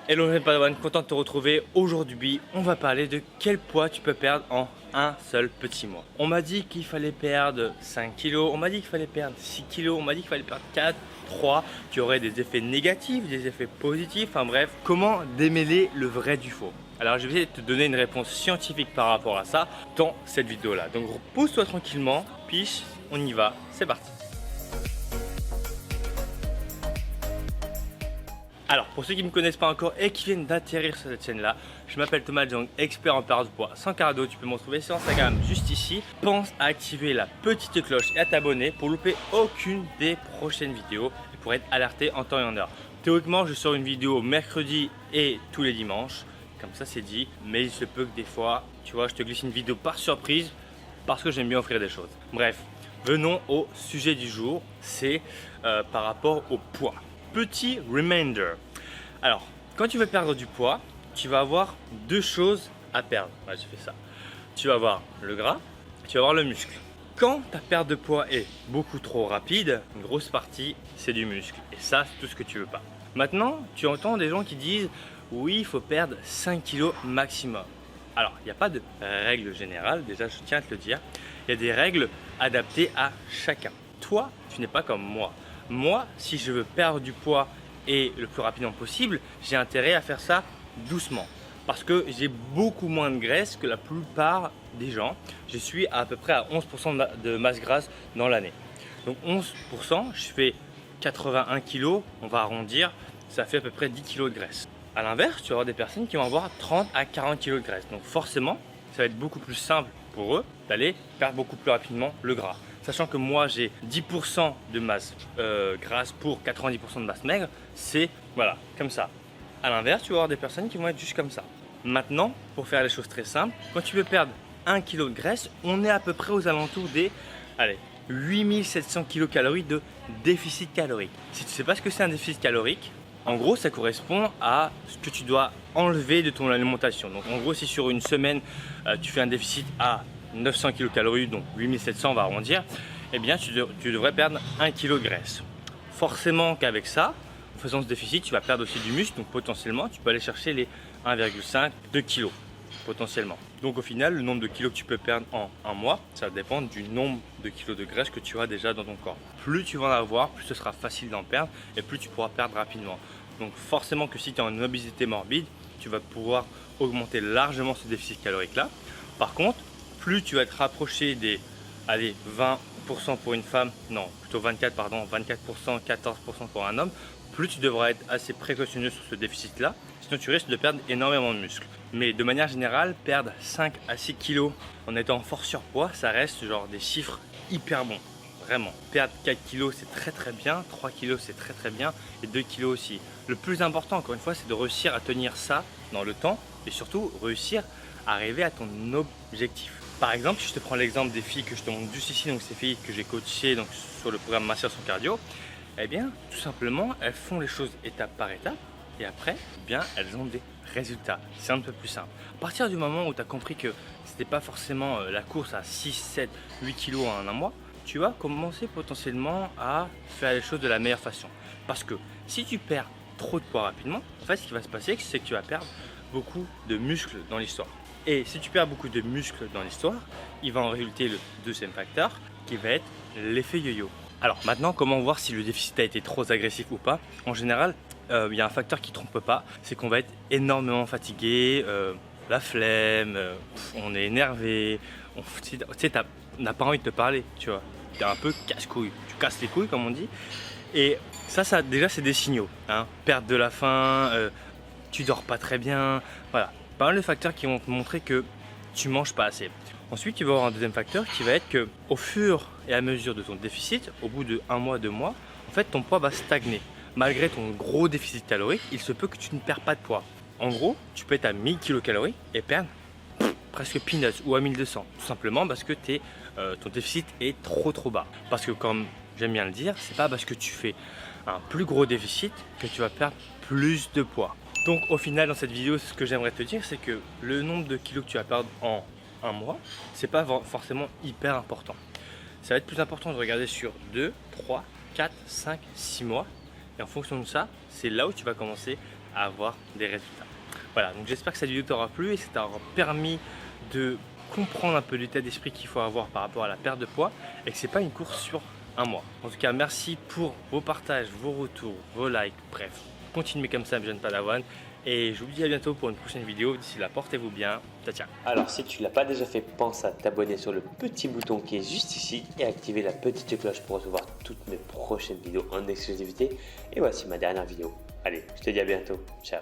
Hello mes Padawan, content de te retrouver. Aujourd'hui, on va parler de quel poids tu peux perdre en un seul petit mois. On m'a dit qu'il fallait perdre 5 kilos, on m'a dit qu'il fallait perdre 6 kilos, on m'a dit qu'il fallait perdre 4, 3, qu'il y aurait des effets négatifs, des effets positifs, enfin bref, comment démêler le vrai du faux. Alors je vais essayer de te donner une réponse scientifique par rapport à ça dans cette vidéo là. Donc repose-toi tranquillement, piche, on y va, c'est parti. Alors, pour ceux qui ne me connaissent pas encore et qui viennent d'atterrir sur cette chaîne-là, je m'appelle Thomas Jong, expert en perte de poids sans cardio. Tu peux me retrouver sur Instagram juste ici. Pense à activer la petite cloche et à t'abonner pour louper aucune des prochaines vidéos et pour être alerté en temps et en heure. Théoriquement, je sors une vidéo mercredi et tous les dimanches, comme ça c'est dit. Mais il se peut que des fois, tu vois, je te glisse une vidéo par surprise parce que j'aime bien offrir des choses. Bref, venons au sujet du jour, c'est par rapport au poids. Petit reminder. Alors, quand tu veux perdre du poids, tu vas avoir deux choses à perdre. Ouais, je fais ça. Tu vas avoir le gras, tu vas avoir le muscle. Quand ta perte de poids est beaucoup trop rapide, une grosse partie, c'est du muscle. Et ça, c'est tout ce que tu veux pas. Maintenant, tu entends des gens qui disent oui, il faut perdre 5 kilos maximum. Alors, il n'y a pas de règle générale, déjà je tiens à te le dire. Il y a des règles adaptées à chacun. Toi, tu n'es pas comme moi. Moi, si je veux perdre du poids et le plus rapidement possible, j'ai intérêt à faire ça doucement. Parce que j'ai beaucoup moins de graisse que la plupart des gens. Je suis à peu près à 11% de masse grasse dans l'année. Donc 11%, je fais 81 kg, on va arrondir, ça fait à peu près 10 kg de graisse. A l'inverse, tu vas avoir des personnes qui vont avoir 30 à 40 kg de graisse. Donc forcément, ça va être beaucoup plus simple pour eux d'aller perdre beaucoup plus rapidement le gras. Sachant que moi j'ai 10% de masse grasse pour 90% de masse maigre, c'est voilà, comme ça. A l'inverse, tu vas avoir des personnes qui vont être juste comme ça. Maintenant, pour faire les choses très simples, quand tu veux perdre 1 kg de graisse, on est à peu près aux alentours des 8700 kcal de déficit calorique. Si tu ne sais pas ce que c'est un déficit calorique, en gros, ça correspond à ce que tu dois enlever de ton alimentation. Donc en gros, si sur une semaine, tu fais un déficit à 900 kcal, donc 8700 on va arrondir, eh bien tu devrais perdre 1 kg de graisse. Forcément qu'avec ça, en faisant ce déficit, tu vas perdre aussi du muscle, donc potentiellement tu peux aller chercher les 1,5, 2 kg potentiellement. Donc au final, le nombre de kilos que tu peux perdre en un mois, ça va dépendre du nombre de kilos de graisse que tu as déjà dans ton corps. Plus tu vas en avoir, plus ce sera facile d'en perdre et plus tu pourras perdre rapidement. Donc forcément que si tu es en obésité morbide, tu vas pouvoir augmenter largement ce déficit calorique là. Par contre, plus tu vas te rapprocher des 20% pour une femme, non, plutôt 24%, 14% pour un homme, plus tu devras être assez précautionneux sur ce déficit-là, sinon tu risques de perdre énormément de muscles. Mais de manière générale, perdre 5 à 6 kilos en étant fort surpoids, ça reste genre des chiffres hyper bons. Vraiment, perdre 4 kilos c'est très bien, 3 kilos c'est très bien et 2 kilos aussi. Le plus important encore une fois c'est de réussir à tenir ça dans le temps et surtout réussir à arriver à ton objectif. Par exemple, si je te prends l'exemple des filles que je te montre juste ici, donc ces filles que j'ai coachées donc, sur le programme Master sans cardio, eh bien tout simplement elles font les choses étape par étape et après eh bien elles ont des résultats. C'est un peu plus simple. À partir du moment où tu as compris que c'était pas forcément la course à 6, 7, 8 kilos en un mois, tu vas commencer potentiellement à faire les choses de la meilleure façon. Parce que si tu perds trop de poids rapidement, en fait ce qui va se passer c'est que tu vas perdre beaucoup de muscles dans l'histoire. Et si tu perds beaucoup de muscles dans l'histoire, il va en résulter le deuxième facteur qui va être l'effet yo-yo. Alors maintenant, comment voir si le déficit a été trop agressif ou pas? En général, il y a un facteur qui ne trompe pas, c'est qu'on va être énormément fatigué, la flemme, on est énervé, tu sais, on n'a pas envie de te parler, tu vois. Tu es un peu casse-couille, tu casses les couilles comme on dit. Et ça déjà c'est des signaux, hein. Perte de la faim, tu dors pas très bien, voilà. Pas mal de facteurs qui vont te montrer que tu manges pas assez. Ensuite, tu vas avoir un deuxième facteur qui va être que au fur et à mesure de ton déficit, au bout de 1 mois, 2 mois, en fait ton poids va stagner. Malgré ton gros déficit calorique, il se peut que tu ne perds pas de poids. En gros, tu peux être à 1000 kcal et perdre presque peanuts ou à 1200. Tout simplement parce que ton déficit est trop bas. Parce que comme j'aime bien le dire, c'est pas parce que tu fais un plus gros déficit que tu vas perdre plus de poids. Donc au final dans cette vidéo, ce que j'aimerais te dire, c'est que le nombre de kilos que tu vas perdre en un mois, c'est pas forcément hyper important. Ça va être plus important de regarder sur 2, 3, 4, 5, 6 mois. Et en fonction de ça, c'est là où tu vas commencer à avoir des résultats. Voilà, donc j'espère que cette vidéo t'aura plu et que ça t'aura permis de comprendre un peu l'état d'esprit qu'il faut avoir par rapport à la perte de poids et que c'est pas une course sur un mois. En tout cas, merci pour vos partages, vos retours, vos likes, bref, continuez comme ça, mes jeunes padawans. Et je vous dis à bientôt pour une prochaine vidéo. D'ici là, portez-vous bien. Ciao, ciao. Alors, si tu ne l'as pas déjà fait, pense à t'abonner sur le petit bouton qui est juste ici et activer la petite cloche pour recevoir toutes mes prochaines vidéos en exclusivité. Et voici ma dernière vidéo. Allez, je te dis à bientôt. Ciao.